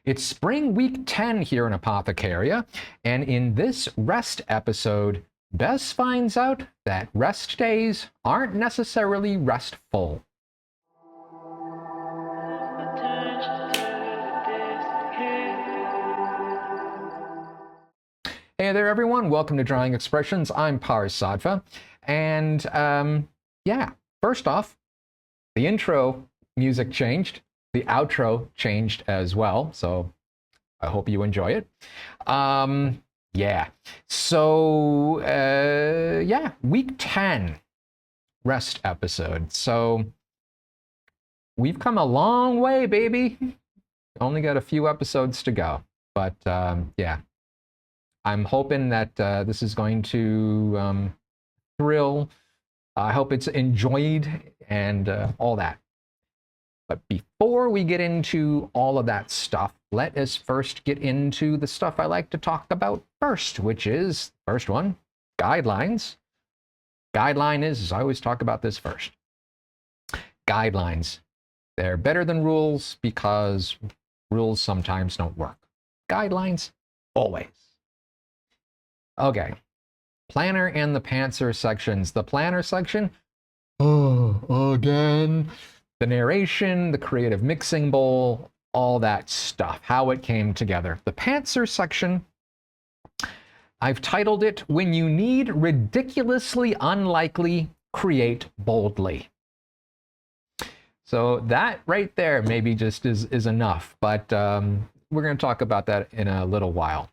It's spring week 10 here in Apothecaria, and in this rest episode, Bess finds out that rest days aren't necessarily restful. Hey there everyone, welcome to Drawing Expressions. I'm Parz, and yeah, first off, the intro music changed. The outro changed as well, so I hope you enjoy it. Yeah, so yeah, week 10 rest episode. So we've come a long way, baby. Only got a few episodes to go, but yeah, I'm hoping that this is going to thrill. I hope it's enjoyed and all that. But before we get into all of that stuff, let us first get into the stuff I like to talk about first, which is, first one, guidelines. Guideline is I always talk about this first. Guidelines. They're better than rules because rules sometimes don't work. Guidelines, always. Okay. Planner and the pantser sections. The planner section, again. The narration, the creative mixing bowl, all that stuff, how it came together. The pantser section, I've titled it, When You Need Ridiculously Unlikely, Create Boldly. So that right there maybe just is enough, but we're going to talk about that in a little while.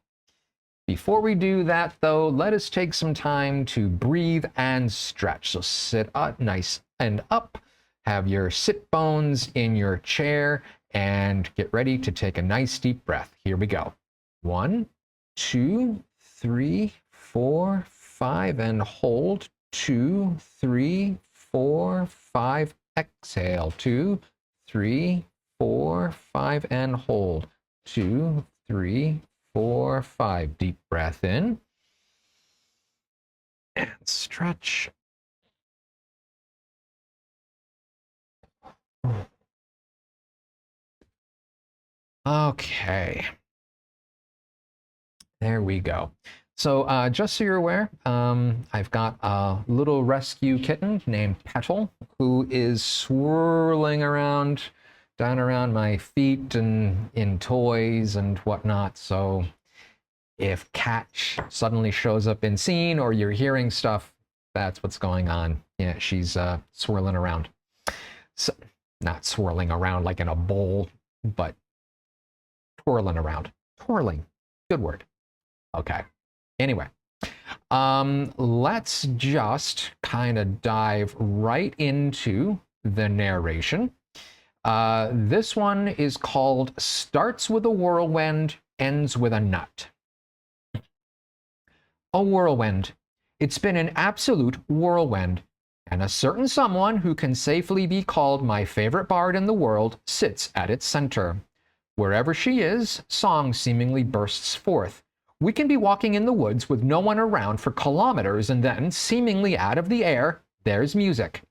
Before we do that, though, let us take some time to breathe and stretch. So sit up nice and up. Have your sit bones in your chair and get ready to take a nice deep breath. Here we go. 1, 2, 3, 4, 5, and hold. 2, 3, 4, 5. Exhale. 2, 3, 4, 5, and hold. 2, 3, 4, 5. Deep breath in. And stretch. Okay. There we go. So just so you're aware, I've got a little rescue kitten named Petal who is swirling around, down around my feet and in toys and whatnot. So if Cat suddenly shows up in scene or you're hearing stuff, that's what's going on. Yeah, she's swirling around. So, not swirling around like in a bowl, but twirling around. Twirling. Good word. Okay. Anyway, let's just kind of dive right into the narration. This one is called Starts with a Whirlwind, Ends with a Nut. A whirlwind. It's been an absolute whirlwind. And a certain someone who can safely be called my favorite bard in the world sits at its center. Wherever she is, song seemingly bursts forth. We can be walking in the woods with no one around for kilometers, and then, seemingly out of the air, there's music.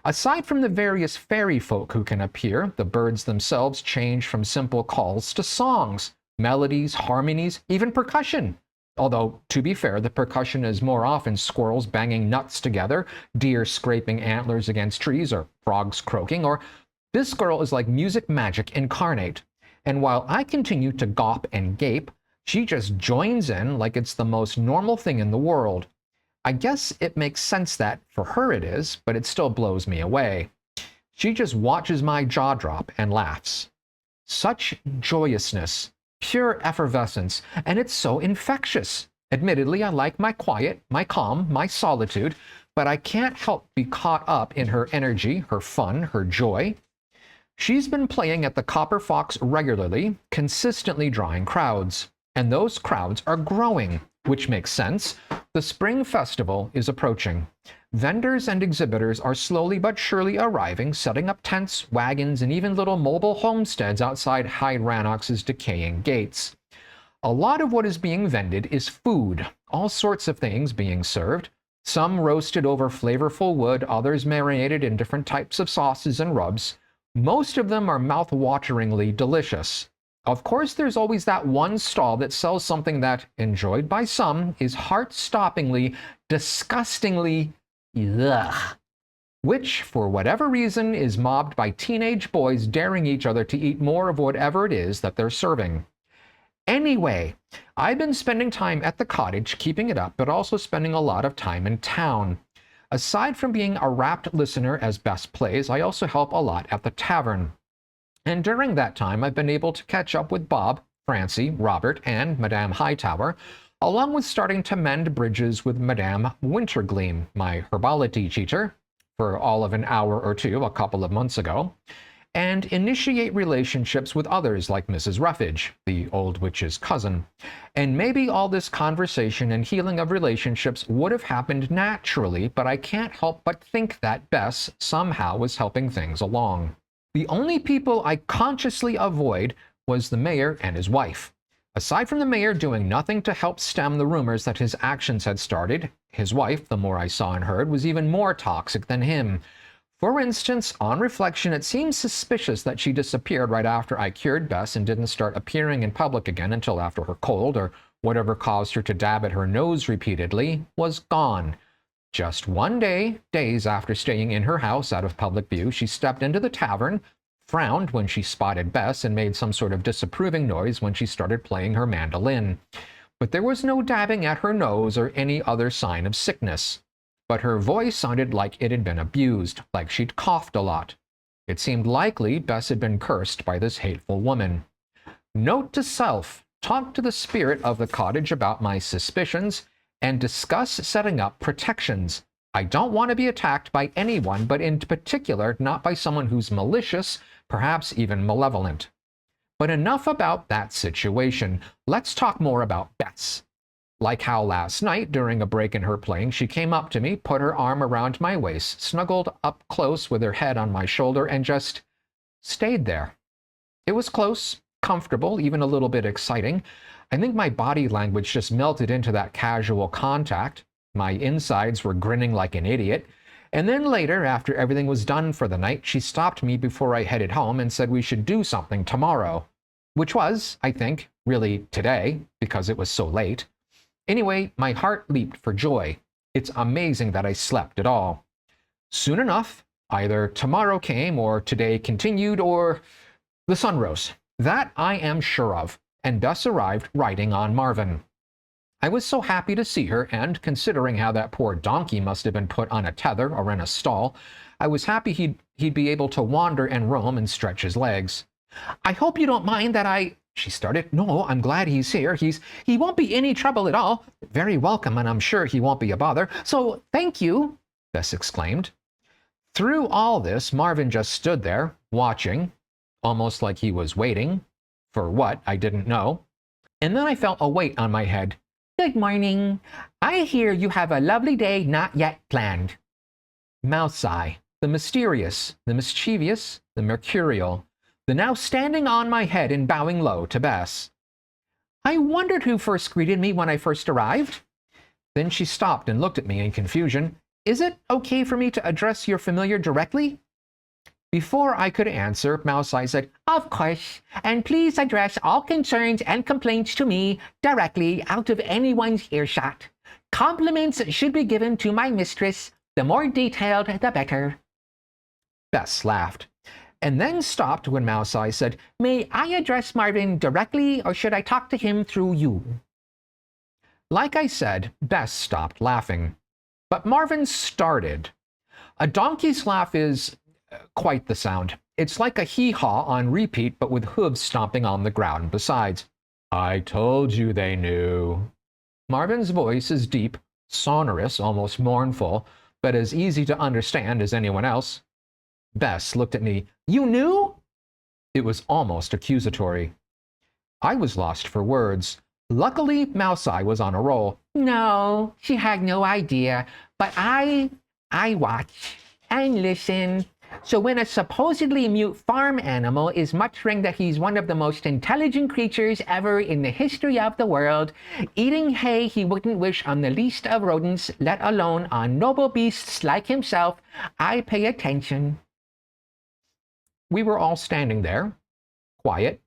Aside from the various fairy folk who can appear, the birds themselves change from simple calls to songs, melodies, harmonies, even percussion. Although, to be fair, the percussion is more often squirrels banging nuts together, deer scraping antlers against trees, or frogs croaking, or this girl is like music magic incarnate. And while I continue to gawp and gape, she just joins in like it's the most normal thing in the world. I guess it makes sense that, for her it is, but it still blows me away. She just watches my jaw drop and laughs. Such joyousness. Pure effervescence, and it's so infectious. Admittedly, I like my quiet, my calm, my solitude, but I can't help be caught up in her energy, her fun, her joy. She's been playing at the Copper Fox regularly, consistently drawing crowds, and those crowds are growing, which makes sense. The spring festival is approaching. Vendors and exhibitors are slowly but surely arriving, setting up tents, wagons, and even little mobile homesteads outside Hyde Rannoch's decaying gates. A lot of what is being vended is food, all sorts of things being served, some roasted over flavorful wood, others marinated in different types of sauces and rubs. Most of them are mouth-wateringly delicious. Of course, there's always that one stall that sells something that, enjoyed by some, is heart-stoppingly, disgustingly, ugh, which, for whatever reason, is mobbed by teenage boys daring each other to eat more of whatever it is that they're serving. Anyway, I've been spending time at the cottage keeping it up, but also spending a lot of time in town. Aside from being a rapt listener as Bess plays, I also help a lot at the tavern. And during that time, I've been able to catch up with Bob, Francie, Robert, and Madame Hightower, along with starting to mend bridges with Madame Wintergleam, my herbology teacher, for all of an hour or two a couple of months ago, and initiate relationships with others like Mrs. Ruffage, the old witch's cousin. And maybe all this conversation and healing of relationships would have happened naturally, but I can't help but think that Bess somehow was helping things along. The only people I consciously avoid was the mayor and his wife. Aside from the mayor doing nothing to help stem the rumors that his actions had started, his wife, the more I saw and heard, was even more toxic than him. For instance, on reflection, it seems suspicious that she disappeared right after I cured Bess and didn't start appearing in public again until after her cold, or whatever caused her to dab at her nose repeatedly, was gone. Just one day, days after staying in her house out of public view, she stepped into the tavern, frowned when she spotted Bess, and made some sort of disapproving noise when she started playing her mandolin. But there was no dabbing at her nose or any other sign of sickness. But her voice sounded like it had been abused, like she'd coughed a lot. It seemed likely Bess had been cursed by this hateful woman. Note to self, talk to the spirit of the cottage about my suspicions, and discuss setting up protections. I don't want to be attacked by anyone, but in particular not by someone who's malicious, perhaps even malevolent. But enough about that situation. Let's talk more about Bess. Like how last night, during a break in her playing, she came up to me, put her arm around my waist, snuggled up close with her head on my shoulder, and just stayed there. It was close, comfortable, even a little bit exciting. I think my body language just melted into that casual contact. My insides were grinning like an idiot. And then later, after everything was done for the night, she stopped me before I headed home and said we should do something tomorrow. Which was, I think, really today, because it was so late. Anyway, my heart leaped for joy. It's amazing that I slept at all. Soon enough, either tomorrow came, or today continued, or the sun rose. That I am sure of, and Bess arrived riding on Marvin. I was so happy to see her, and considering how that poor donkey must have been put on a tether or in a stall, I was happy he'd be able to wander and roam and stretch his legs. "I hope you don't mind that she started. "No, I'm glad he's here. He won't be any trouble at all. Very welcome, and I'm sure he won't be a bother. So, thank you," Bess exclaimed. Through all this, Marvin just stood there, watching, almost like he was waiting. For what, I didn't know. And then I felt a weight on my head. "Good morning. I hear you have a lovely day not yet planned." Mouseye, the mysterious, the mischievous, the mercurial, the now standing on my head and bowing low to Bess. "I wondered who first greeted me when I first arrived." Then she stopped and looked at me in confusion. "Is it okay for me to address your familiar directly?" Before I could answer, Mouseye said, "Of course, and please address all concerns and complaints to me directly out of anyone's earshot. Compliments should be given to my mistress. The more detailed, the better." Bess laughed, and then stopped when Mouseye said, "May I address Marvin directly, or should I talk to him through you?" Like I said, Bess stopped laughing. But Marvin started. A donkey's laugh is quite the sound. It's like a hee-haw on repeat, but with hooves stomping on the ground besides. "I told you they knew." Marvin's voice is deep, sonorous, almost mournful, but as easy to understand as anyone else. Bess looked at me. "You knew?" It was almost accusatory. I was lost for words. Luckily, Mouseye was on a roll. "No, she had no idea, but I watch and listen. So when a supposedly mute farm animal is muttering that he's one of the most intelligent creatures ever in the history of the world, eating hay he wouldn't wish on the least of rodents, let alone on noble beasts like himself, I pay attention." We were all standing there, quiet,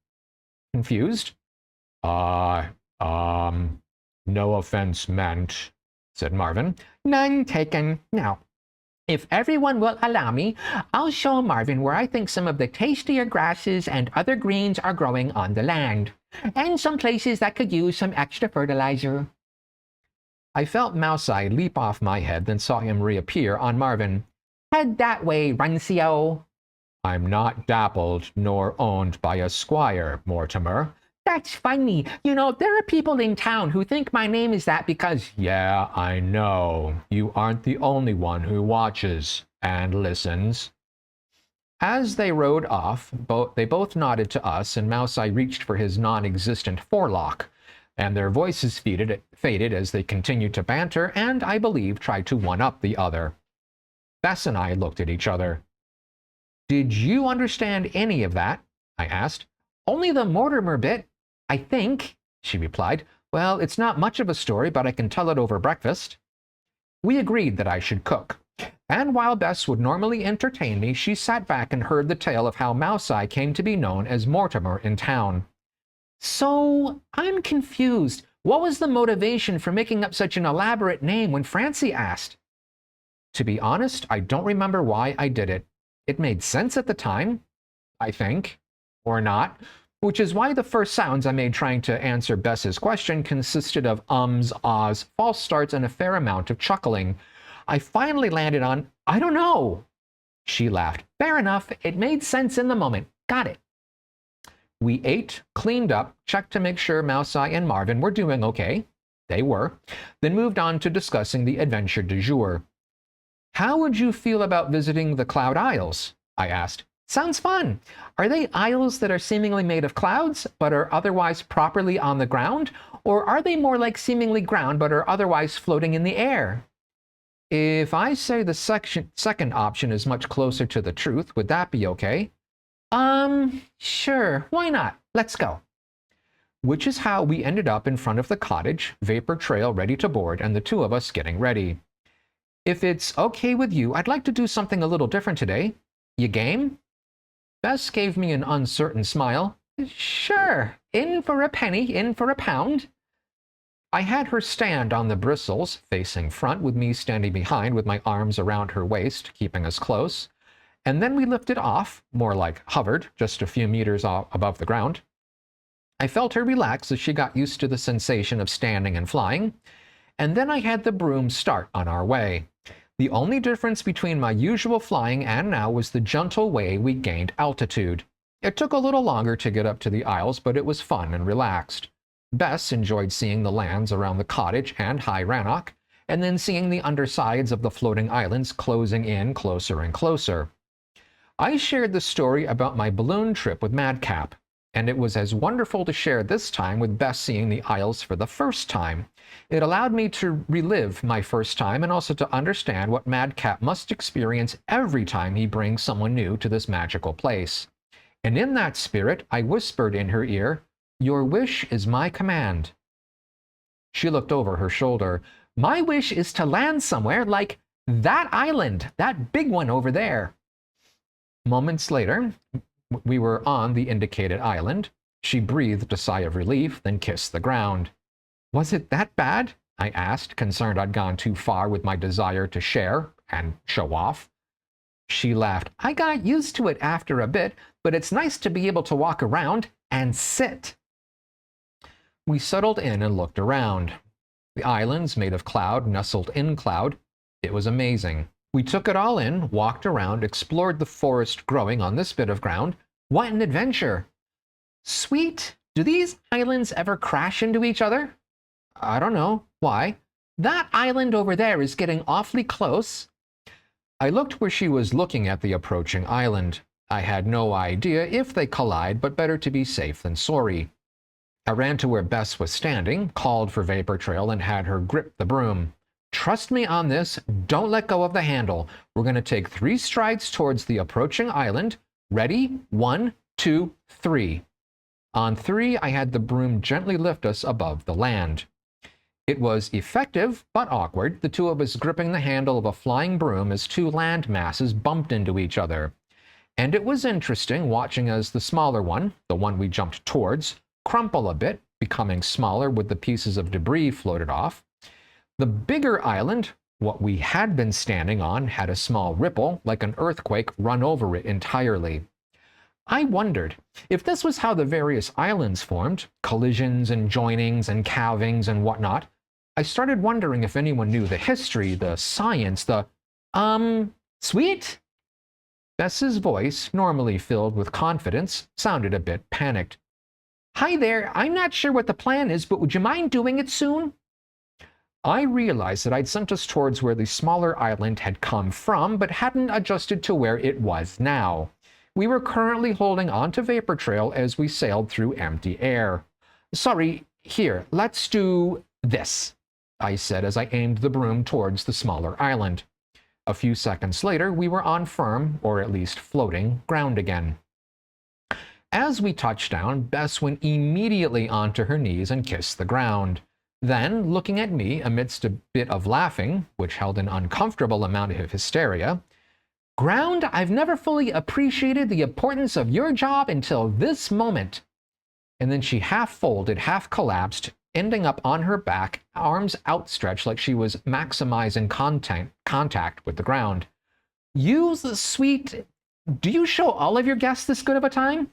confused. Uh, no offense meant, said Marvin. None taken. Now, if everyone will allow me, I'll show Marvin where I think some of the tastier grasses and other greens are growing on the land, and some places that could use some extra fertilizer. I felt Mouseye leap off my head, then saw him reappear on Marvin. Head that way, Runcio. I'm not dappled nor owned by a squire, Mortimer. That's funny. You know, there are people in town who think my name is that because... Yeah, I know. You aren't the only one who watches and listens. As they rode off, they both nodded to us, and Mouseye reached for his non-existent forelock, and their voices faded as they continued to banter, and, I believe, tried to one-up the other. Bess and I looked at each other. Did you understand any of that? I asked. Only the Mortimer bit, I think, she replied. Well, it's not much of a story, but I can tell it over breakfast. We agreed that I should cook, and while Bess would normally entertain me, she sat back and heard the tale of how Mouseye came to be known as Mortimer in town. So, I'm confused. What was the motivation for making up such an elaborate name when Francie asked? To be honest, I don't remember why I did it. It made sense at the time, I think, or not, which is why the first sounds I made trying to answer Bess's question consisted of ums, ahs, false starts, and a fair amount of chuckling. I finally landed on, I don't know. She laughed. Fair enough. It made sense in the moment. Got it. We ate, cleaned up, checked to make sure Mouseye and Marvin were doing okay. They were. Then moved on to discussing the adventure du jour. How would you feel about visiting the Cloud Isles? I asked. Sounds fun. Are they isles that are seemingly made of clouds, but are otherwise properly on the ground? Or are they more like seemingly ground, but are otherwise floating in the air? If I say the second option is much closer to the truth, would that be okay? Sure. Why not? Let's go. Which is how we ended up in front of the cottage, vapor trail ready to board, and the two of us getting ready. If it's okay with you, I'd like to do something a little different today. You game? Bess gave me an uncertain smile. Sure. In for a penny, in for a pound. I had her stand on the bristles, facing front, with me standing behind with my arms around her waist, keeping us close. And then we lifted off, more like hovered, just a few meters above the ground. I felt her relax as she got used to the sensation of standing and flying. And then I had the broom start on our way. The only difference between my usual flying and now was the gentle way we gained altitude. It took a little longer to get up to the Isles, but it was fun and relaxed. Bess enjoyed seeing the lands around the cottage and High Rannoch, and then seeing the undersides of the floating islands closing in closer and closer. I shared the story about my balloon trip with Madcap, and it was as wonderful to share this time with Bess seeing the Isles for the first time. It allowed me to relive my first time and also to understand what Madcap must experience every time he brings someone new to this magical place. And in that spirit, I whispered in her ear, "Your wish is my command." She looked over her shoulder. My wish is to land somewhere like that island, that big one over there. Moments later, we were on the indicated island. She breathed a sigh of relief, then kissed the ground. Was it that bad? I asked, concerned I'd gone too far with my desire to share and show off. She laughed. I got used to it after a bit, but it's nice to be able to walk around and sit. We settled in and looked around. The islands made of cloud nestled in cloud. It was amazing. We took it all in, walked around, explored the forest growing on this bit of ground. What an adventure! Sweet! Do these islands ever crash into each other? I don't know. Why? That island over there is getting awfully close. I looked where she was looking at the approaching island. I had no idea if they collide, but better to be safe than sorry. I ran to where Bess was standing, called for Vapor Trail, and had her grip the broom. Trust me on this. Don't let go of the handle. We're going to take 3 strides towards the approaching island. Ready? 1, 2, 3. On 3, I had the broom gently lift us above the land. It was effective, but awkward, the two of us gripping the handle of a flying broom as 2 land masses bumped into each other. And it was interesting watching as the smaller one, the one we jumped towards, crumple a bit, becoming smaller with the pieces of debris floated off. The bigger island, what we had been standing on, had a small ripple, like an earthquake, run over it entirely. I wondered if this was how the various islands formed, collisions and joinings and calvings and whatnot. I started wondering if anyone knew the history, the science, sweet? Bess's voice, normally filled with confidence, sounded a bit panicked. Hi there, I'm not sure what the plan is, but would you mind doing it soon? I realized that I'd sent us towards where the smaller island had come from, but hadn't adjusted to where it was now. We were currently holding on to Vapor Trail as we sailed through empty air. Sorry, here, let's do this, I said as I aimed the broom towards the smaller island. A few seconds later, we were on firm, or at least floating, ground again. As we touched down, Bess went immediately onto her knees and kissed the ground. Then, looking at me amidst a bit of laughing, which held an uncomfortable amount of hysteria, "Ground, I've never fully appreciated the importance of your job until this moment." And then she half folded, half collapsed, ending up on her back, arms outstretched like she was maximizing contact with the ground. "You sweet, do you show all of your guests this good of a time?"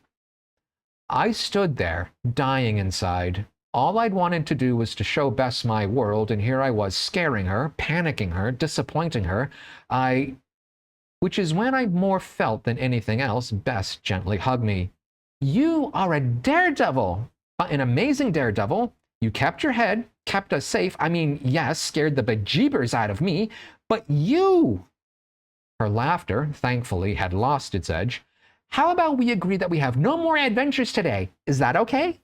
I stood there, dying inside. All I'd wanted to do was to show Bess my world, and here I was scaring her, panicking her, disappointing her. Which is when I more felt than anything else, Bess gently hugged me. "You are a daredevil, an amazing daredevil. You kept your head, kept us safe. I mean, yes, scared the bejeebers out of me, but you..." Her laughter, thankfully, had lost its edge. "How about we agree that we have no more adventures today? Is that okay?"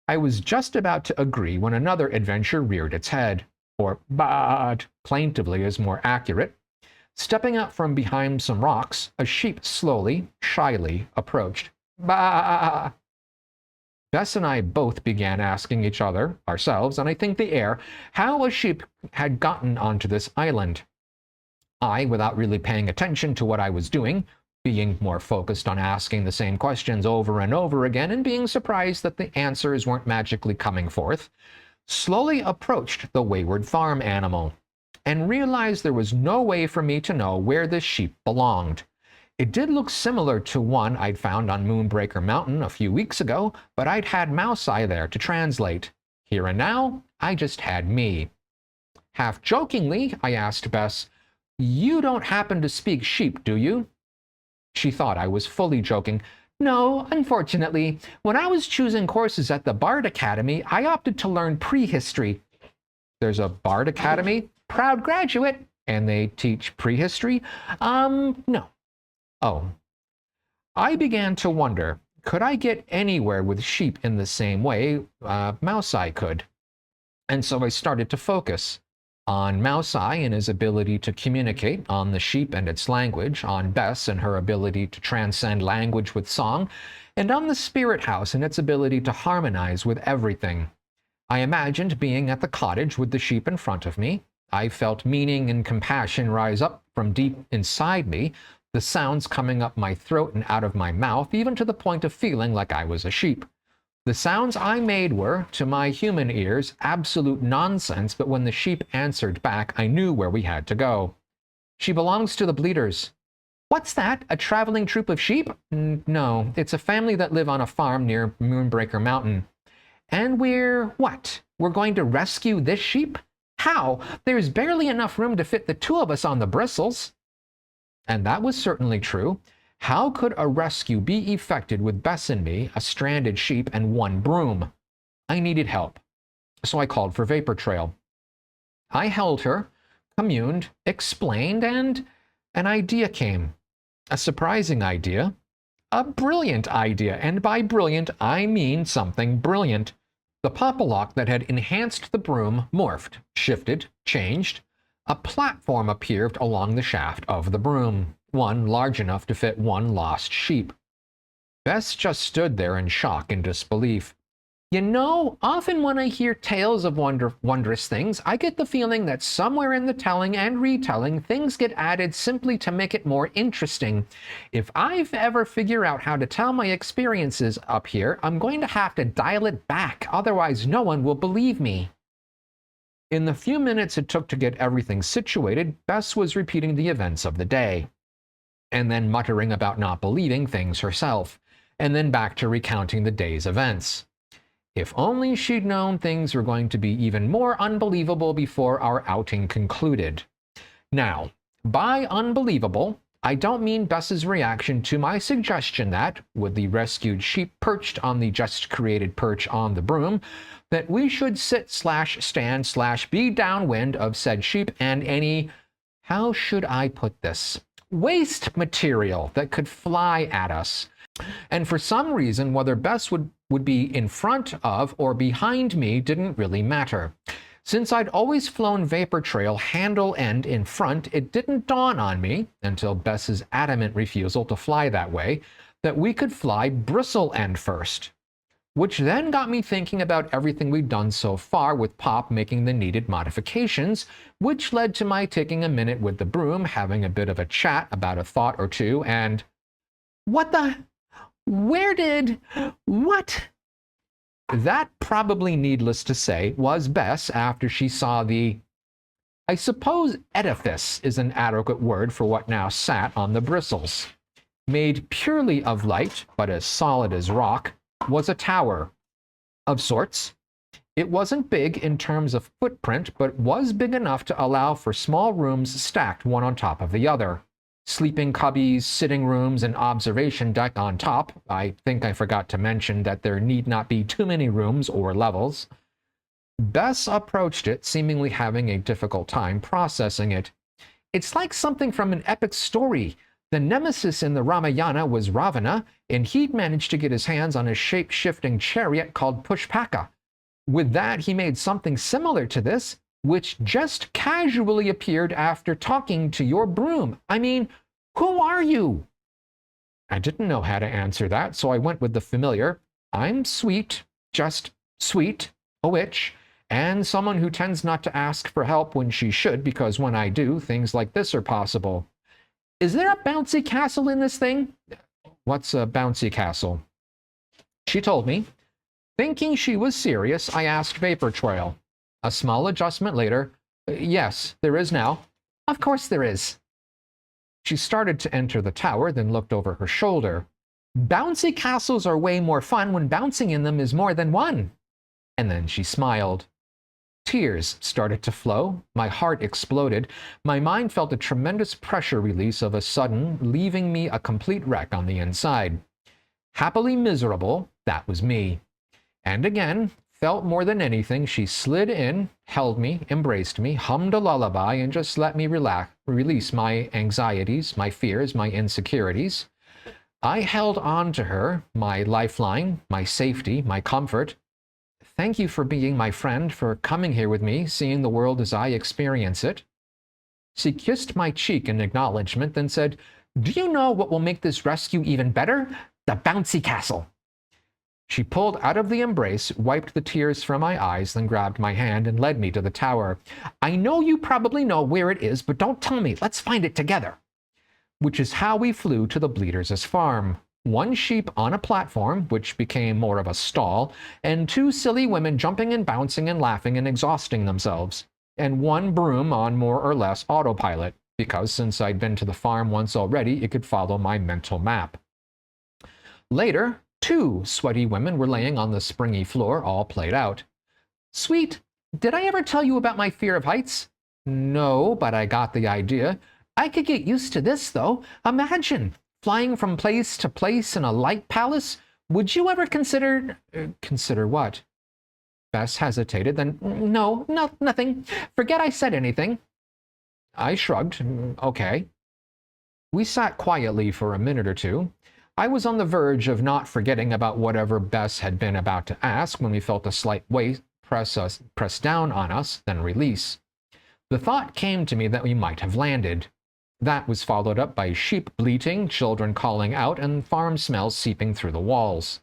I was just about to agree when another adventure reared its head, or baaed plaintively is more accurate. Stepping out from behind some rocks, a sheep slowly, shyly approached. Baa! Bess and I both began asking each other, ourselves, and I think the air, how a sheep had gotten onto this island. I, without really paying attention to what I was doing, being more focused on asking the same questions over and over again and being surprised that the answers weren't magically coming forth, slowly approached the wayward farm animal and realized there was no way for me to know where this sheep belonged. It did look similar to one I'd found on Moonbreaker Mountain a few weeks ago, but I'd had Mouse Eye there to translate. Here and now, I just had me. Half jokingly, I asked Bess, "You don't happen to speak sheep, do you?" She thought I was fully joking. "No, unfortunately. When I was choosing courses at the Bard Academy, I opted to learn prehistory." "There's a Bard Academy?" "Proud graduate." "And they teach prehistory?" No." "Oh." I began to wonder, could I get anywhere with sheep in the same way Mouse Eye could? And so I started to focus on Mouse Eye and his ability to communicate, on the sheep and its language, on Bess and her ability to transcend language with song, and on the spirit house and its ability to harmonize with everything. I imagined being at the cottage with the sheep in front of me. I felt meaning and compassion rise up from deep inside me, the sounds coming up my throat and out of my mouth, even to the point of feeling like I was a sheep. The sounds I made were, to my human ears, absolute nonsense, but when the sheep answered back, I knew where we had to go. "She belongs to the Bleeders." "What's that? A traveling troop of sheep?" No, it's a family that live on a farm near Moonbreaker Mountain." "And what? We're going to rescue this sheep? How? There's barely enough room to fit the two of us on the bristles." And that was certainly true. How could a rescue be effected with Bess and me, a stranded sheep, and one broom? I needed help, so I called for Vapor Trail. I held her, communed, explained, and an idea came. A surprising idea. A brilliant idea, and by brilliant, I mean something brilliant. The popolock that had enhanced the broom morphed, shifted, changed. A platform appeared along the shaft of the broom, one large enough to fit one lost sheep. Bess just stood there in shock and disbelief. You know, often when I hear tales of wondrous things, I get the feeling that somewhere in the telling and retelling, things get added simply to make it more interesting. If I've ever figure out how to tell my experiences up here, I'm going to have to dial it back, otherwise no one will believe me. In the few minutes it took to get everything situated, Bess was repeating the events of the day, and then muttering about not believing things herself, and then back to recounting the day's events. If only she'd known things were going to be even more unbelievable before our outing concluded. Now, by unbelievable, I don't mean Bess's reaction to my suggestion that, with the rescued sheep perched on the just created perch on the broom, that we should sit/stand/be downwind of said sheep and any, how should I put this, waste material that could fly at us. And for some reason, whether Bess would be in front of or behind me didn't really matter. Since I'd always flown vapor trail handle end in front, it didn't dawn on me, until Bess's adamant refusal to fly that way, that we could fly bristle end first. Which then got me thinking about everything we'd done so far with Pop making the needed modifications, which led to my taking a minute with the broom, having a bit of a chat about a thought or two, and what the... Where did... What? That, probably needless to say, was Bess after she saw the... I suppose edifice is an adequate word for what now sat on the bristles. Made purely of light, but as solid as rock, was a tower. Of sorts. It wasn't big in terms of footprint, but was big enough to allow for small rooms stacked one on top of the other. Sleeping cubbies, sitting rooms, and observation deck on top. I think I forgot to mention that there need not be too many rooms or levels. Bess approached it, seemingly having a difficult time processing it. It's like something from an epic story. The nemesis in the Ramayana was Ravana, and he'd managed to get his hands on a shape-shifting chariot called Pushpaka. With that, he made something similar to this, which just casually appeared after talking to your broom. I mean, who are you? I didn't know how to answer that, so I went with the familiar. I'm sweet, just sweet, a witch, and someone who tends not to ask for help when she should, because when I do, things like this are possible. Is there a bouncy castle in this thing? What's a bouncy castle? She told me. Thinking she was serious, I asked Vapor Trail. A small adjustment later, yes, there is now. Of course there is. She started to enter the tower, then looked over her shoulder. Bouncy castles are way more fun when bouncing in them is more than one. And then she smiled. Tears started to flow. My heart exploded. My mind felt a tremendous pressure release of a sudden, leaving me a complete wreck on the inside. Happily miserable, that was me. And again, felt more than anything, she slid in, held me, embraced me, hummed a lullaby, and just let me release my anxieties, my fears, my insecurities. I held on to her, my lifeline, my safety, my comfort. Thank you for being my friend, for coming here with me, seeing the world as I experience it. She kissed my cheek in acknowledgement, then said, Do you know what will make this rescue even better? The bouncy castle. She pulled out of the embrace, wiped the tears from my eyes, then grabbed my hand and led me to the tower. I know you probably know where it is, but don't tell me. Let's find it together. Which is how we flew to the Bleeders' farm. One sheep on a platform, which became more of a stall, and two silly women jumping and bouncing and laughing and exhausting themselves. And one broom on more or less autopilot, because since I'd been to the farm once already, it could follow my mental map. Later, two sweaty women were laying on the springy floor, all played out. Sweet, did I ever tell you about my fear of heights? No, but I got the idea. I could get used to this, though. Imagine, flying from place to place in a light palace. Would you ever consider... consider what? Bess hesitated, then, no, nothing. Forget I said anything. I shrugged. Okay. We sat quietly for a minute or two. I was on the verge of not forgetting about whatever Bess had been about to ask when we felt a slight weight press down on us, then release. The thought came to me that we might have landed. That was followed up by sheep bleating, children calling out, and farm smells seeping through the walls.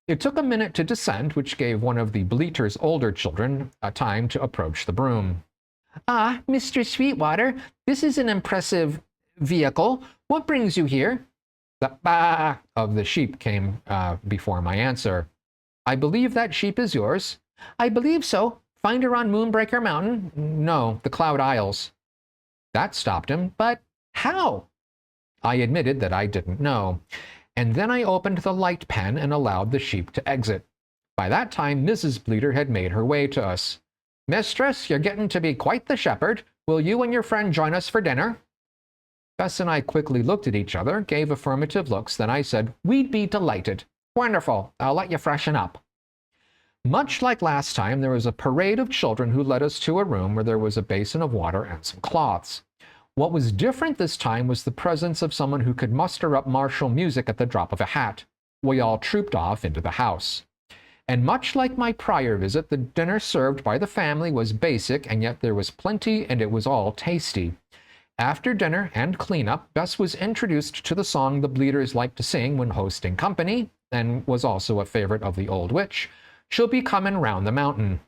It took a minute to descend, which gave one of the bleater's older children a time to approach the broom. Ah, Mr. Sweetwater, this is an impressive vehicle. What brings you here? The bah of the sheep came before my answer. I believe that sheep is yours. I believe so. Find her on Moonbreaker Mountain? No, the Cloud Isles. That stopped him, but how? I admitted that I didn't know, and then I opened the light pen and allowed the sheep to exit. By that time, Mrs. Bleater had made her way to us. Mistress, you're getting to be quite the shepherd. Will you and your friend join us for dinner? Bess and I quickly looked at each other, gave affirmative looks, then I said, We'd be delighted. Wonderful. I'll let you freshen up. Much like last time, there was a parade of children who led us to a room where there was a basin of water and some cloths. What was different this time was the presence of someone who could muster up martial music at the drop of a hat. We all trooped off into the house. And much like my prior visit, the dinner served by the family was basic, and yet there was plenty, and it was all tasty. After dinner and cleanup, Bess was introduced to the song the Bleaters like to sing when hosting company, and was also a favorite of the old witch, She'll be comin' round the mountain.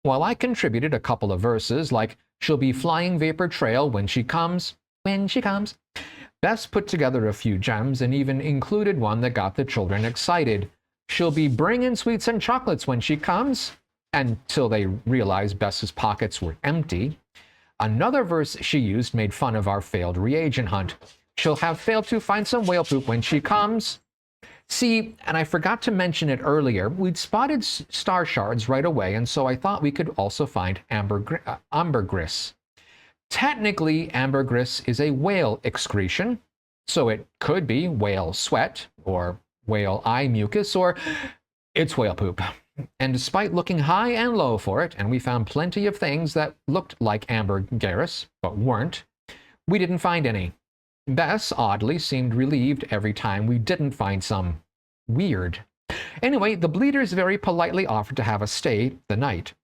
While I contributed a couple of verses like, She'll be flying vapor trail when she comes, Bess put together a few gems and even included one that got the children excited. She'll be bringing sweets and chocolates when she comes, until they realized Bess's pockets were empty. Another verse she used made fun of our failed reagent hunt. She'll have failed to find some whale poop when she comes. See, and I forgot to mention it earlier, we'd spotted star shards right away, and so I thought we could also find ambergris. Technically, ambergris is a whale excretion, so it could be whale sweat, or whale eye mucus, or it's whale poop. And despite looking high and low for it, and we found plenty of things that looked like ambergris, but weren't, we didn't find any. Bess, oddly, seemed relieved every time we didn't find some. Weird. Anyway, the Bleaters very politely offered to have us stay the night.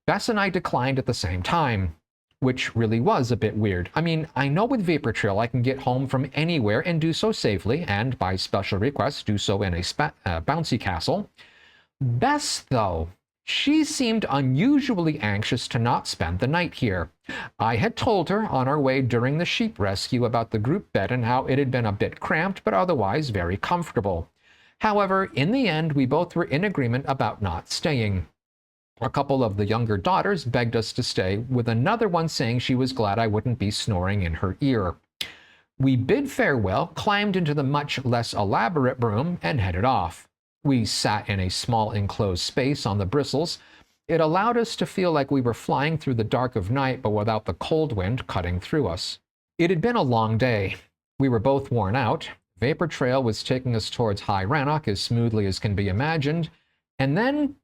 Bess and I declined at the same time, which really was a bit weird. I mean, I know with Vapor Trail I can get home from anywhere and do so safely, and by special request do so in a bouncy castle. Bess, though, she seemed unusually anxious to not spend the night here. I had told her on our way during the sheep rescue about the group bed and how it had been a bit cramped but otherwise very comfortable. However, in the end, we both were in agreement about not staying. A couple of the younger daughters begged us to stay, with another one saying she was glad I wouldn't be snoring in her ear. We bid farewell, climbed into the much less elaborate broom, and headed off. We sat in a small enclosed space on the bristles. It allowed us to feel like we were flying through the dark of night, but without the cold wind cutting through us. It had been a long day. We were both worn out. Vapor Trail was taking us towards High Rannoch as smoothly as can be imagined. And then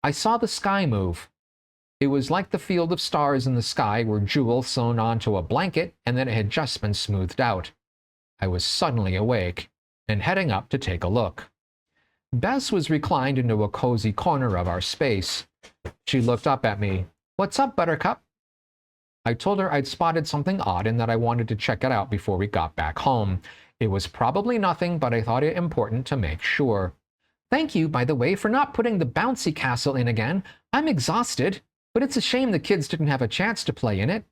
I saw the sky move. It was like the field of stars in the sky were jewels sewn onto a blanket, and then it had just been smoothed out. I was suddenly awake and heading up to take a look. Bess was reclined into a cozy corner of our space. She looked up at me. What's up, Buttercup? I told her I'd spotted something odd and that I wanted to check it out before we got back home. It was probably nothing, but I thought it important to make sure. Thank you, by the way, for not putting the bouncy castle in again. I'm exhausted, but it's a shame the kids didn't have a chance to play in it.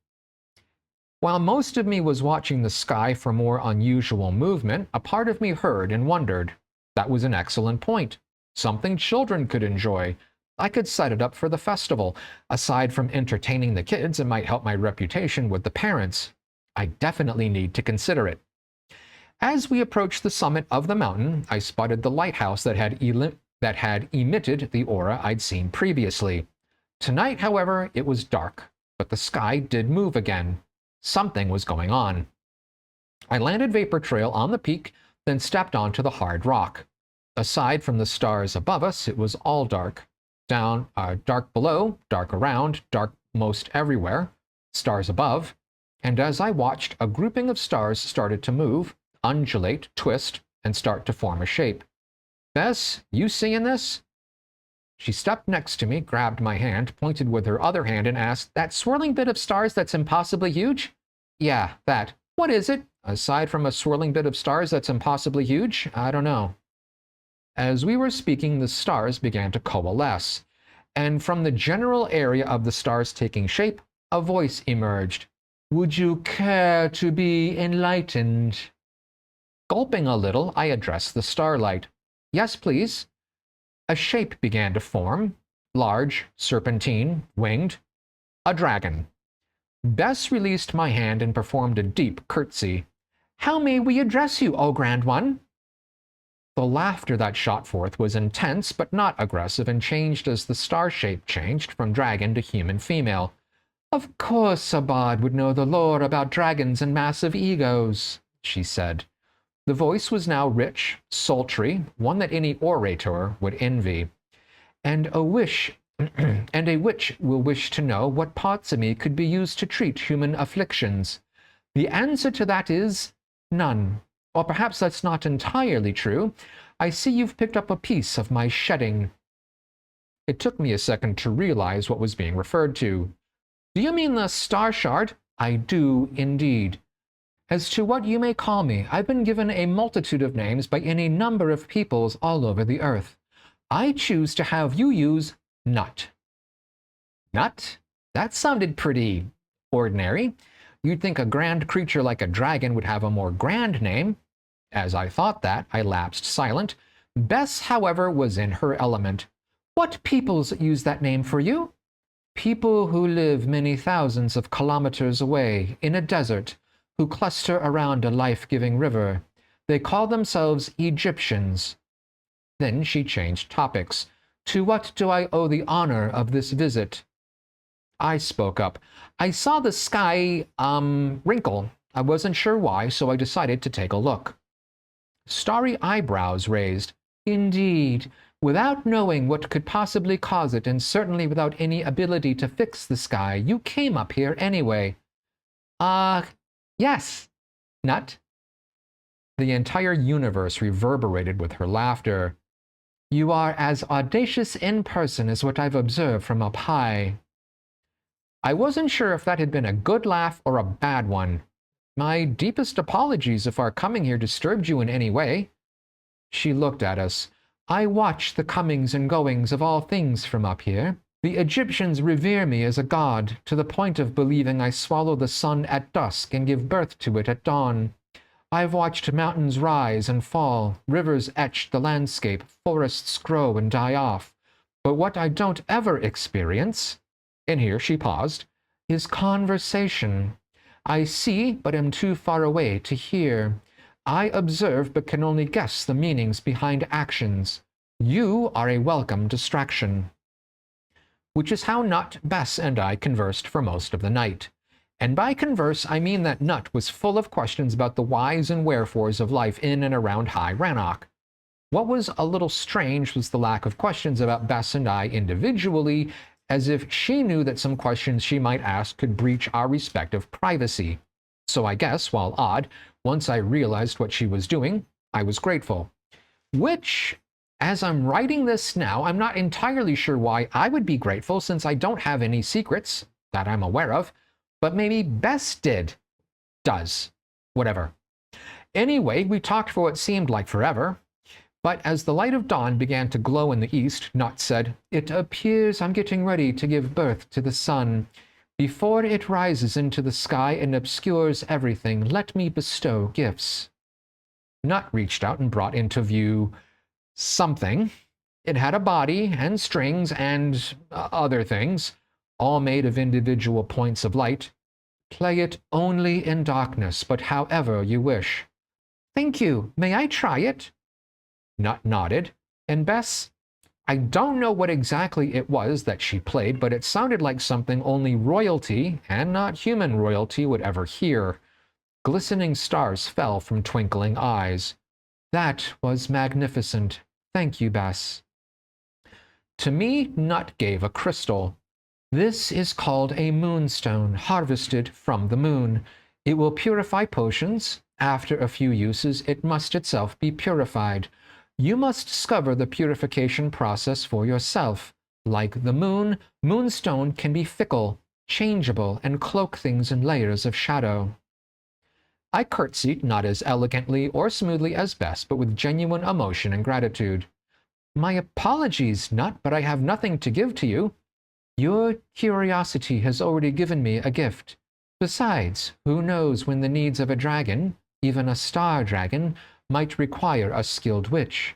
While most of me was watching the sky for more unusual movement, a part of me heard and wondered. That was an excellent point. Something children could enjoy. I could set it up for the festival. Aside from entertaining the kids, it might help my reputation with the parents. I definitely need to consider it. As we approached the summit of the mountain, I spotted the lighthouse that had emitted the aura I'd seen previously. Tonight, however, it was dark, but the sky did move again. Something was going on. I landed Vapor Trail on the peak, then stepped onto the hard rock. Aside from the stars above us, it was all dark. Dark below, dark around, dark most everywhere, stars above. And as I watched, a grouping of stars started to move, undulate, twist, and start to form a shape. Bess, you seeing this? She stepped next to me, grabbed my hand, pointed with her other hand, and asked, That swirling bit of stars that's impossibly huge? Yeah, that. What is it? Aside from a swirling bit of stars that's impossibly huge? I don't know. As we were speaking, the stars began to coalesce, and from the general area of the stars taking shape, a voice emerged. Would you care to be enlightened? Gulping a little, I addressed the starlight. Yes, please. A shape began to form, large, serpentine, winged. A dragon. Bess released my hand and performed a deep curtsy. How may we address you, O Grand One? The laughter that shot forth was intense but not aggressive and changed as the star shape changed from dragon to human female. Of course a bard would know the lore about dragons and massive egos, she said. The voice was now rich, sultry, one that any orator would envy. And a witch will wish to know what parts of me could be used to treat human afflictions. The answer to that is none. Or perhaps that's not entirely true. I see you've picked up a piece of my shedding. It took me a second to realize what was being referred to. Do you mean the star shard? I do indeed. As to what you may call me, I've been given a multitude of names by any number of peoples all over the earth. I choose to have you use Nut. Nut? That sounded pretty ordinary. You'd think a grand creature like a dragon would have a more grand name. As I thought that, I lapsed silent. Bess, however, was in her element. What peoples use that name for you? People who live many thousands of kilometers away, in a desert, who cluster around a life-giving river. They call themselves Egyptians. Then she changed topics. To what do I owe the honor of this visit? I spoke up. I saw the sky, wrinkle. I wasn't sure why, so I decided to take a look. Starry eyebrows raised. Indeed, without knowing what could possibly cause it, and certainly without any ability to fix the sky, you came up here anyway. Yes. Nut? The entire universe reverberated with her laughter. You are as audacious in person as what I've observed from up high. I wasn't sure if that had been a good laugh or a bad one. My deepest apologies if our coming here disturbed you in any way. She looked at us. I watch the comings and goings of all things from up here. The Egyptians revere me as a god, to the point of believing I swallow the sun at dusk and give birth to it at dawn. I've watched mountains rise and fall, rivers etch the landscape, forests grow and die off. But what I don't ever experience, and here she paused, is conversation. I see, but am too far away to hear. I observe, but can only guess the meanings behind actions. You are a welcome distraction. Which is how Nut, Bess, and I conversed for most of the night. And by converse, I mean that Nut was full of questions about the whys and wherefores of life in and around High Rannoch. What was a little strange was the lack of questions about Bess and I individually, as if she knew that some questions she might ask could breach our respective privacy. So I guess, while odd, once I realized what she was doing, I was grateful. Which, as I'm writing this now, I'm not entirely sure why I would be grateful, since I don't have any secrets that I'm aware of, but maybe Bess does. Whatever. Anyway, we talked for what seemed like forever. But as the light of dawn began to glow in the east, Nut said, It appears I'm getting ready to give birth to the sun. Before it rises into the sky and obscures everything, let me bestow gifts. Nut reached out and brought into view something. It had a body and strings and other things, all made of individual points of light. Play it only in darkness, but however you wish. Thank you. May I try it? Nut nodded, and Bess, I don't know what exactly it was that she played, but it sounded like something only royalty, and not human royalty, would ever hear. Glistening stars fell from twinkling eyes. That was magnificent. Thank you, Bess. To me, Nut gave a crystal. This is called a moonstone, harvested from the moon. It will purify potions. After a few uses, it must itself be purified. You must discover the purification process for yourself. Like the moon, moonstone can be fickle, changeable, and cloak things in layers of shadow. I curtsied, not as elegantly or smoothly as Bess, but with genuine emotion and gratitude. My apologies, Nut, but I have nothing to give to you. Your curiosity has already given me a gift. Besides, who knows when the needs of a dragon, even a star dragon, might require a skilled witch.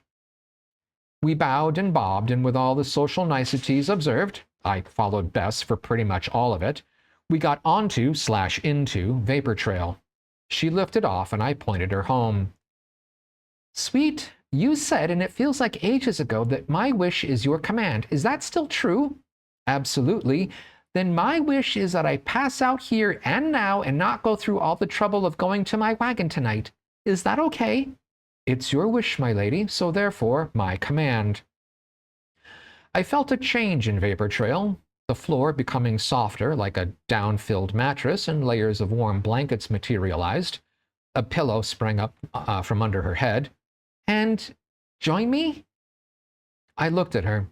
We bowed and bobbed, and with all the social niceties observed, I followed Bess for pretty much all of it, we got onto/into Vapor Trail. She lifted off, and I pointed her home. Sweet, you said, and it feels like ages ago, that my wish is your command. Is that still true? Absolutely. Then my wish is that I pass out here and now and not go through all the trouble of going to my wagon tonight. Is that okay? It's your wish, my lady, so therefore my command. I felt a change in Vapor Trail, the floor becoming softer like a down-filled mattress, and layers of warm blankets materialized. A pillow sprang up from under her head. And join me? I looked at her.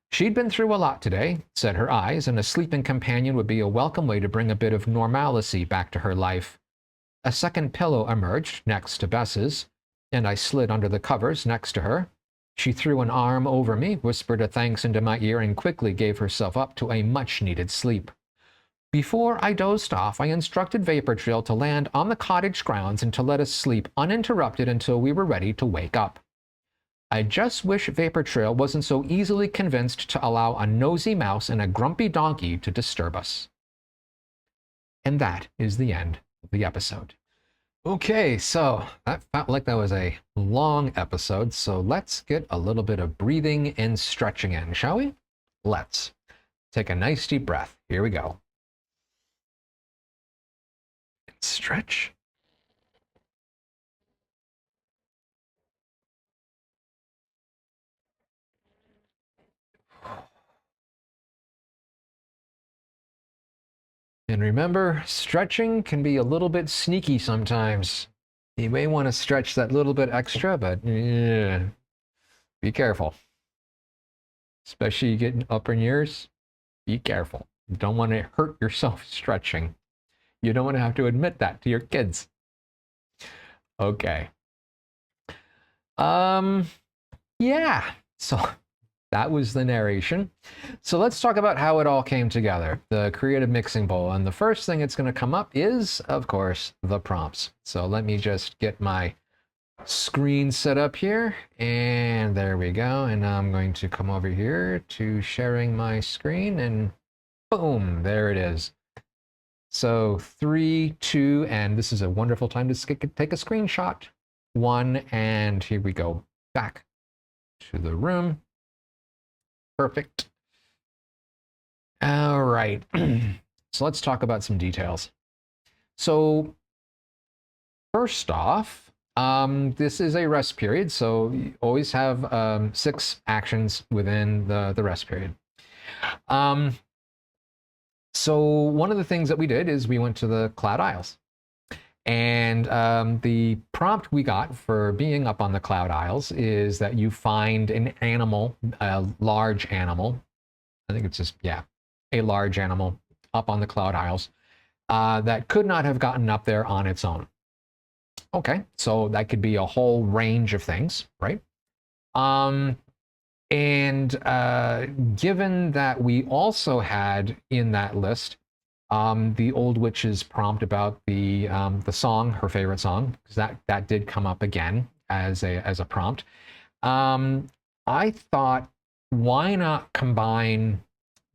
She'd been through a lot today, said her eyes, and a sleeping companion would be a welcome way to bring a bit of normalcy back to her life. A second pillow emerged next to Bess's, and I slid under the covers next to her. She threw an arm over me, whispered a thanks into my ear, and quickly gave herself up to a much-needed sleep. Before I dozed off, I instructed Vapor Trail to land on the cottage grounds and to let us sleep uninterrupted until we were ready to wake up. I just wish Vapor Trail wasn't so easily convinced to allow a nosy mouse and a grumpy donkey to disturb us. And that is the end of the episode. Okay, so that felt like that was a long episode, so let's get a little bit of breathing and stretching in, shall we? Let's take a nice deep breath. Here we go. Stretch. And remember, stretching can be a little bit sneaky sometimes. You may want to stretch that little bit extra, but be careful. Especially getting up in years, be careful. You don't want to hurt yourself stretching. You don't want to have to admit that to your kids. Okay. Yeah. So that was the narration. So let's talk about how it all came together, the creative mixing bowl. And the first thing that's going to come up is, of course, the prompts. So let me just get my screen set up here. And there we go. And now I'm going to come over here to sharing my screen, and boom, there it is. So 3, 2, and this is a wonderful time to take a screenshot. 1, and here we go. Back to the room. Perfect. All right. So let's talk about some details. So first off, this is a rest period, so you always have 6 actions within the rest period. So one of the things that we did is we went to the Cloud Isles. And the prompt we got for being up on the Cloud Isles is that you find an animal, a large animal. I think it's just, yeah, a large animal up on the Cloud Isles that could not have gotten up there on its own. Okay, so that could be a whole range of things, right? Given that we also had in that list the old witch's prompt about the song, her favorite song, because that did come up again as a prompt. I thought, why not combine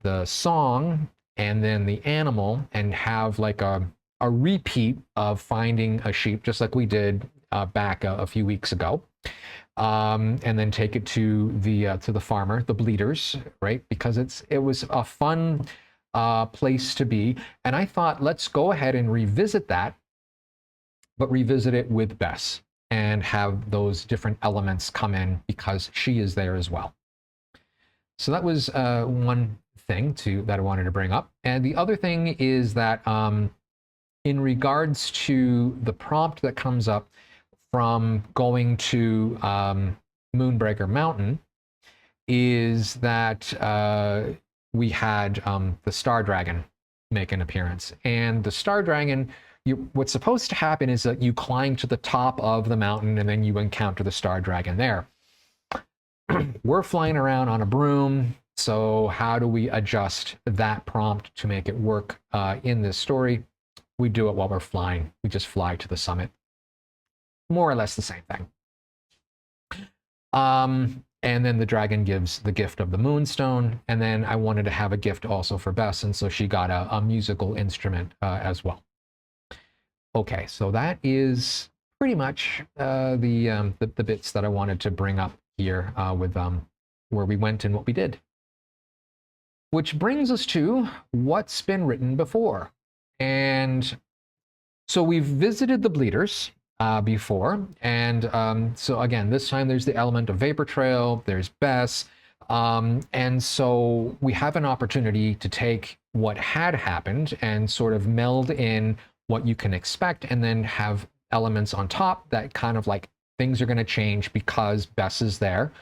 the song and then the animal and have like a repeat of finding a sheep, just like we did back a few weeks ago, and then take it to the farmer, the bleeders, right? Because it was a fun place to be. And I thought, let's go ahead and revisit that, but revisit it with Bess and have those different elements come in because she is there as well. So that was one thing that I wanted to bring up. And the other thing is that in regards to the prompt that comes up from going to Moonbreaker Mountain, is that we had the Star Dragon make an appearance. And the Star Dragon, what's supposed to happen is that you climb to the top of the mountain and then you encounter the Star Dragon there. we're flying around on a broom. So how do we adjust that prompt to make it work in this story? We do it while we're flying. We just fly to the summit. More or less the same thing. And then the dragon gives the gift of the moonstone. And then I wanted to have a gift also for Bess. And so she got a musical instrument as well. Okay, so that is pretty much the bits that I wanted to bring up here with where we went and what we did. Which brings us to what's been written before. And so we've visited the Bleeders before. And so again, this time there's the element of vapor trail, there's Bess. And so we have an opportunity to take what had happened and sort of meld in what you can expect, and then have elements on top that kind of like things are going to change because Bess is there,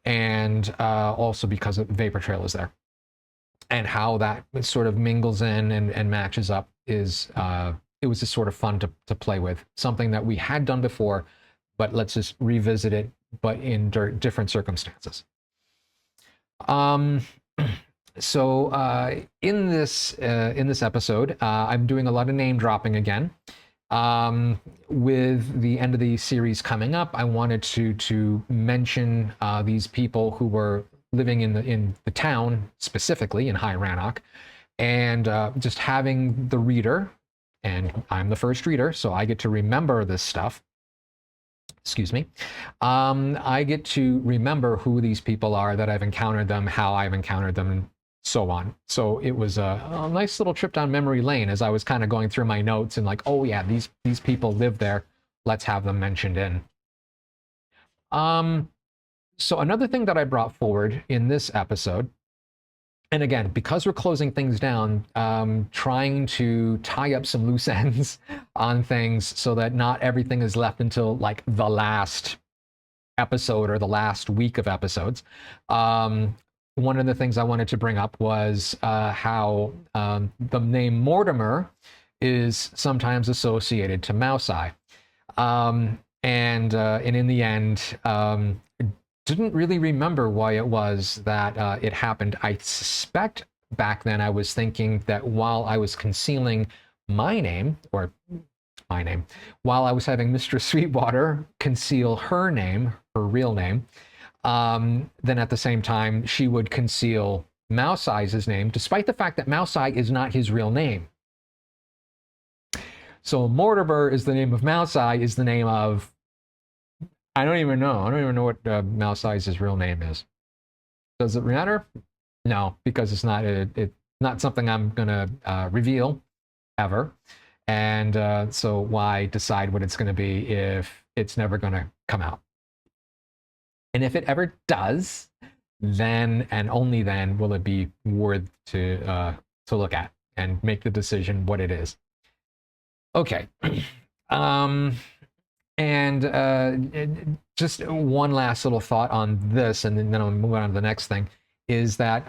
and also because vapor trail is there. And how that sort of mingles in and matches up is, it was just sort of fun to play with. Something that we had done before, but let's just revisit it, but in different circumstances. So in this episode, I'm doing a lot of name dropping again. With the end of the series coming up, I wanted to mention these people who were living in the town, specifically in High Rannoch, and just having the reader, and I'm the first reader, so I get to remember this stuff. Excuse me. I get to remember who these people are, that I've encountered them, how I've encountered them, and so on. So it was a nice little trip down memory lane as I was kind of going through my notes and like, oh yeah, these people live there. Let's have them mentioned in. So another thing that I brought forward in this episode, and again, because we're closing things down, trying to tie up some loose ends on things so that not everything is left until like the last episode or the last week of episodes. One of the things I wanted to bring up was how the name Mortimer is sometimes associated to Mouse Eye. And in the end, didn't really remember why it was that it happened. I suspect back then I was thinking that while I was concealing my name, while I was having Mistress Sweetwater conceal her name, her real name, then at the same time she would conceal Mouse Eye's name, despite the fact that Mouse Eye is not his real name. So Mortimer is the name of Mouse Eye, is the name of, I don't even know what Mouse Eye's real name is. Does it matter? No, because it's not something I'm gonna reveal ever. And so why decide what it's gonna be if it's never gonna come out? And if it ever does, then and only then will it be worth to look at and make the decision what it is. Okay. And just one last little thought on this, and then I'll move on to the next thing, is that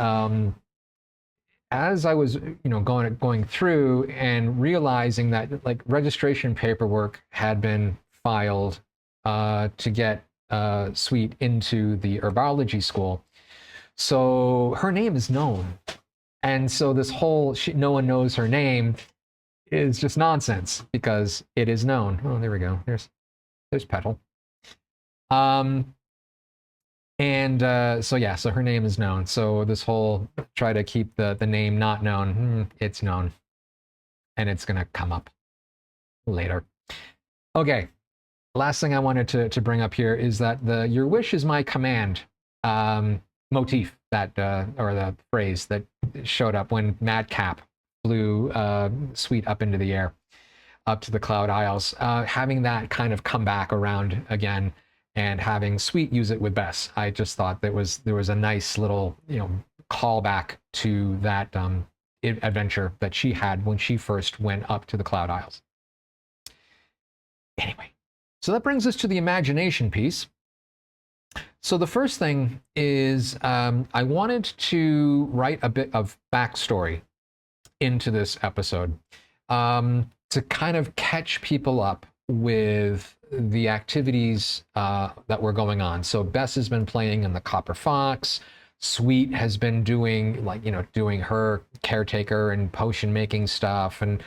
as I was, going through and realizing that like registration paperwork had been filed to get Sweet into the herbology school, so her name is known, and so this whole no one knows her name is just nonsense because it is known. Oh, there we go. There's Petal. So yeah, so her name is known. So this whole try to keep the name not known, it's known. And it's gonna come up later. Okay, last thing I wanted to bring up here is that the "your wish is my command" motif that, or the phrase that showed up when Madcap flew Sweet up into the air, up to the Cloud Isles, having that kind of come back around again and having Sweet use it with Bess. I just thought there was a nice little, callback to that adventure that she had when she first went up to the Cloud Isles. Anyway, so that brings us to the imagination piece. So the first thing is I wanted to write a bit of backstory into this episode to kind of catch people up with the activities that were going on. So Bess has been playing in the Copper Fox. Sweet has been doing, like, doing her caretaker and potion making stuff. And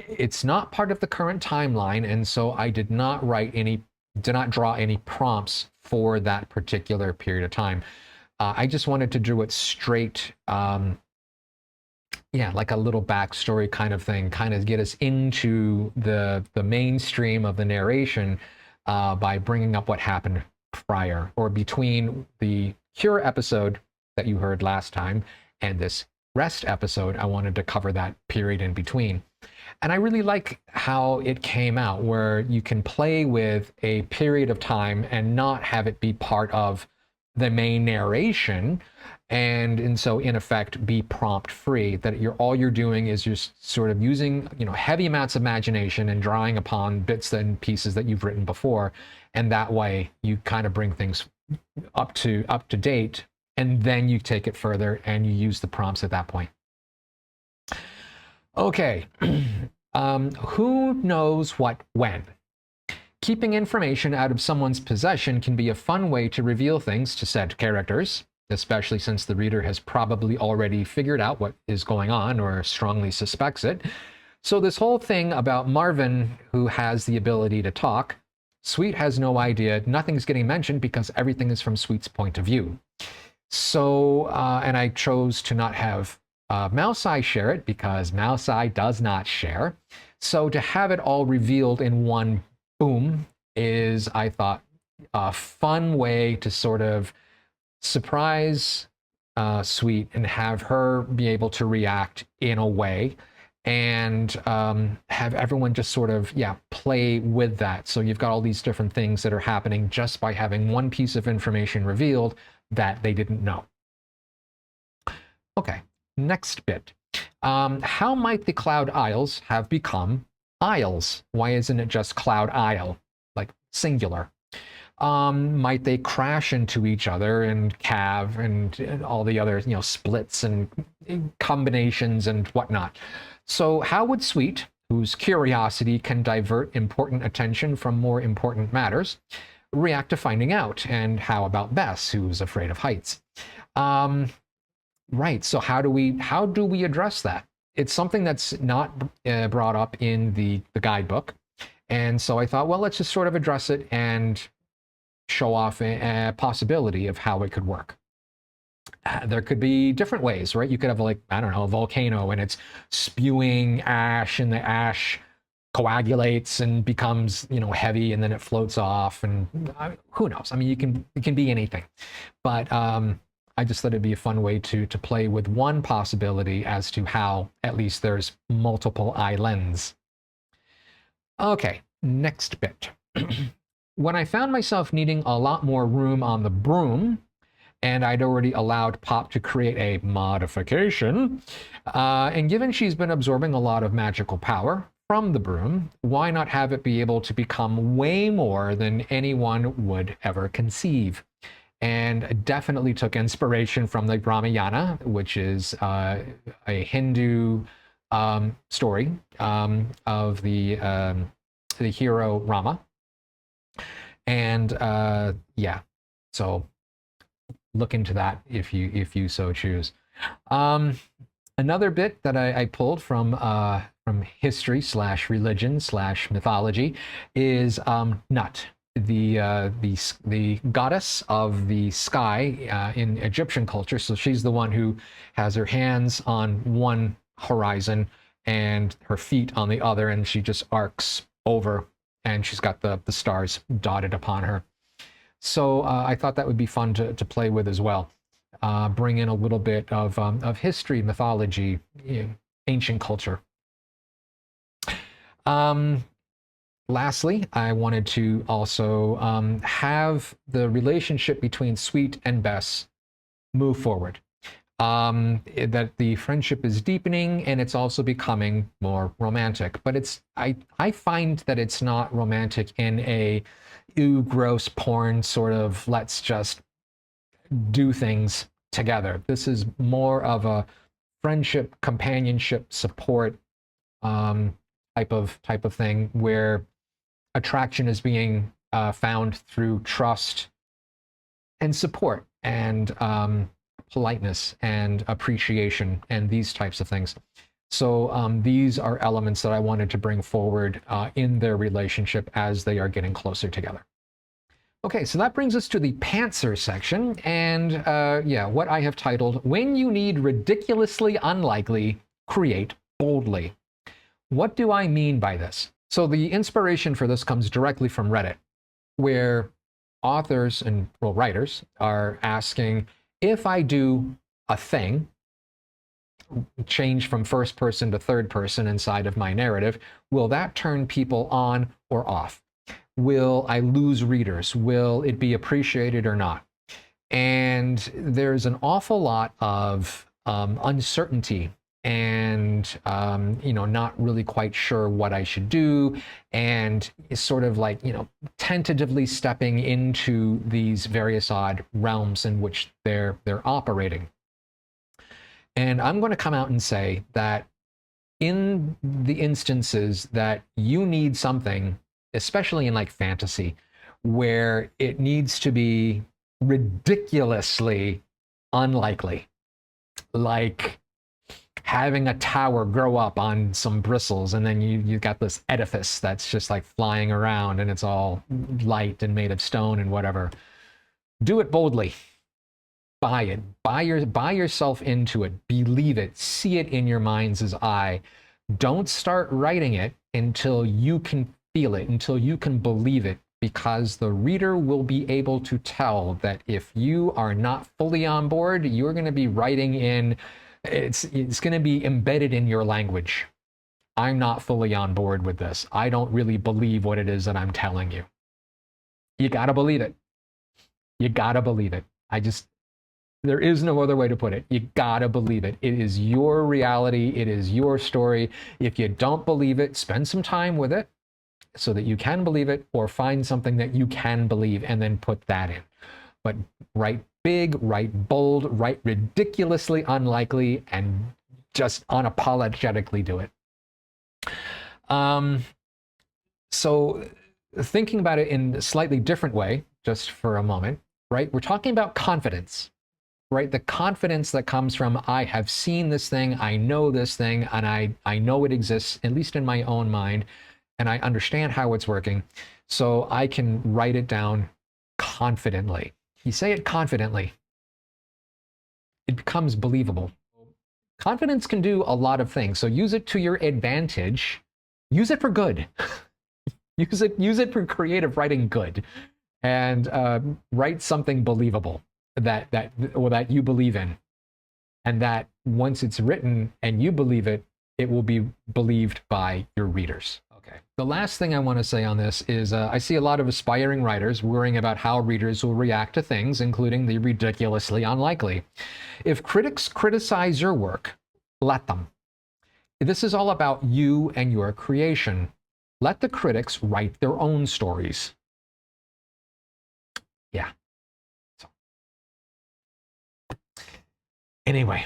it's not part of the current timeline. And so I did not draw any prompts for that particular period of time. I just wanted to do it straight, like a little backstory kind of thing, kind of get us into the mainstream of the narration by bringing up what happened prior or between the Cure episode that you heard last time and this Rest episode. I wanted to cover that period in between. And I really like how it came out, where you can play with a period of time and not have it be part of the main narration, and so in effect be prompt free. That all you're doing is just sort of using heavy amounts of imagination and drawing upon bits and pieces that you've written before, and that way you kind of bring things up to date, and then you take it further and you use the prompts at that point. Okay. Who knows what when? Keeping information out of someone's possession can be a fun way to reveal things to said characters, especially since the reader has probably already figured out what is going on or strongly suspects it. So this whole thing about Marvin, who has the ability to talk, Sweet has no idea. Nothing's getting mentioned because everything is from Sweet's point of view. So, and I chose to not have Mouse Eye share it because Mouse Eye does not share. So to have it all revealed in one boom is, I thought, a fun way to sort of surprise Sweet and have her be able to react in a way, and have everyone just sort of play with that. So you've got all these different things that are happening just by having one piece of information revealed that they didn't know. Okay, next bit. How might the Cloud Isles have become isles? Why isn't it just Cloud Isle, like singular? Might they crash into each other and calve and all the other splits and combinations and whatnot? So how would Sweet, whose curiosity can divert important attention from more important matters, react to finding out? And how about Bess, who's afraid of heights? Right, so how do we address that? It's something that's not brought up in the guidebook. And so I thought, well, let's just sort of address it and show off a possibility of how it could work. There could be different ways, right? You could have, like, I don't know, a volcano and it's spewing ash, and the ash coagulates and becomes, heavy, and then it floats off, and who knows? I mean, it can be anything. But I just thought it'd be a fun way to play with one possibility as to how at least there's multiple islands. Okay, next bit. When I found myself needing a lot more room on the broom, and I'd already allowed Pop to create a modification, and given she's been absorbing a lot of magical power from the broom, why not have it be able to become way more than anyone would ever conceive? And definitely took inspiration from the Ramayana, which is a Hindu story of the hero Rama. And so look into that if you so choose. Another bit that I pulled from history / religion / mythology is Nut, the goddess of the sky in Egyptian culture. So she's the one who has her hands on one horizon and her feet on the other, and she just arcs over, and she's got the stars dotted upon her. So I thought that would be fun to play with as well. Bring in a little bit of history, mythology, ancient culture. Lastly, I wanted to also have the relationship between Sweet and Bess move forward. That the friendship is deepening and it's also becoming more romantic. But I find that it's not romantic in a ooh, gross porn sort of let's just do things together. This is more of a friendship, companionship, support type of thing, where attraction is being found through trust and support and politeness and appreciation and these types of things. So these are elements that I wanted to bring forward in their relationship as they are getting closer together. Okay, so that brings us to the pantser section, and yeah, what I have titled, When You Need Ridiculously Unlikely, Create Boldly. What do I mean by this? So the inspiration for this comes directly from Reddit, where authors and, well, writers are asking, if I do a thing, change from first person to third person inside of my narrative, will that turn people on or off? Will I lose readers? Will it be appreciated or not? And there's an awful lot of uncertainty and not really quite sure what I should do, and sort of like tentatively stepping into these various odd realms in which they're operating. And I'm going to come out and say that in the instances that you need something, especially in like fantasy, where it needs to be ridiculously unlikely, like having a tower grow up on some bristles, and then you got this edifice that's just like flying around and it's all light and made of stone and whatever. Do it boldly. Buy it. Buy yourself into it. Believe it. See it in your mind's eye. Don't start writing it until you can feel it, until you can believe it, because the reader will be able to tell that if you are not fully on board, you're going to be writing in, it's going to be embedded in your language. I'm not fully on board with this. I don't really believe what it is that I'm telling you. You got to believe it. You got to believe it. There is no other way to put it. You gotta believe it. It is your reality. It is your story. If you don't believe it, spend some time with it so that you can believe it, or find something that you can believe and then put that in. But write big, write bold, write ridiculously unlikely, and just unapologetically do it. So thinking about it in a slightly different way, just for a moment, right? We're talking about confidence. Right? The confidence that comes from, I have seen this thing, I know this thing, and I know it exists, at least in my own mind, and I understand how it's working, so I can write it down confidently. You say it confidently, it becomes believable. Confidence can do a lot of things, so use it to your advantage. Use it for good. use it for creative writing good, and write something believable that you believe in, and that once it's written and you believe it, it will be believed by your readers. Okay. The last thing I want to say on this is I see a lot of aspiring writers worrying about how readers will react to things, including the ridiculously unlikely. If critics criticize your work, let them. This is all about you and your creation. Let the critics write their own stories. Yeah. Anyway,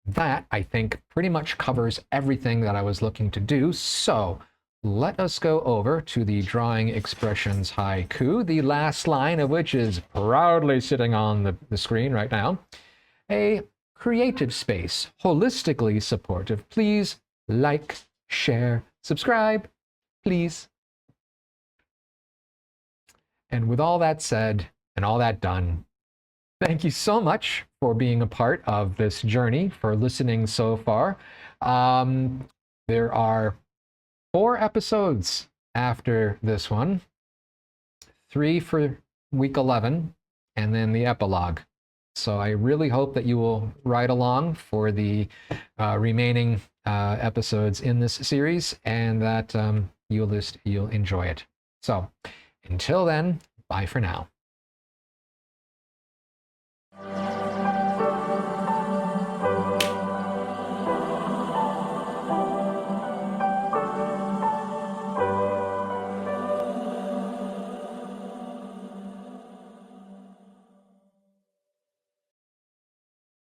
that, I think, pretty much covers everything that I was looking to do. So let us go over to the drawingXpressions haiku, the last line of which is proudly sitting on the screen right now. A creative space, holistically supportive. Please like, share, subscribe, please. And with all that said and all that done, thank you so much for being a part of this journey, for listening so far. There are 4 episodes after this one, 3 for week 11, and then the epilogue. So I really hope that you will ride along for the remaining episodes in this series, and that you'll enjoy it. So until then, bye for now.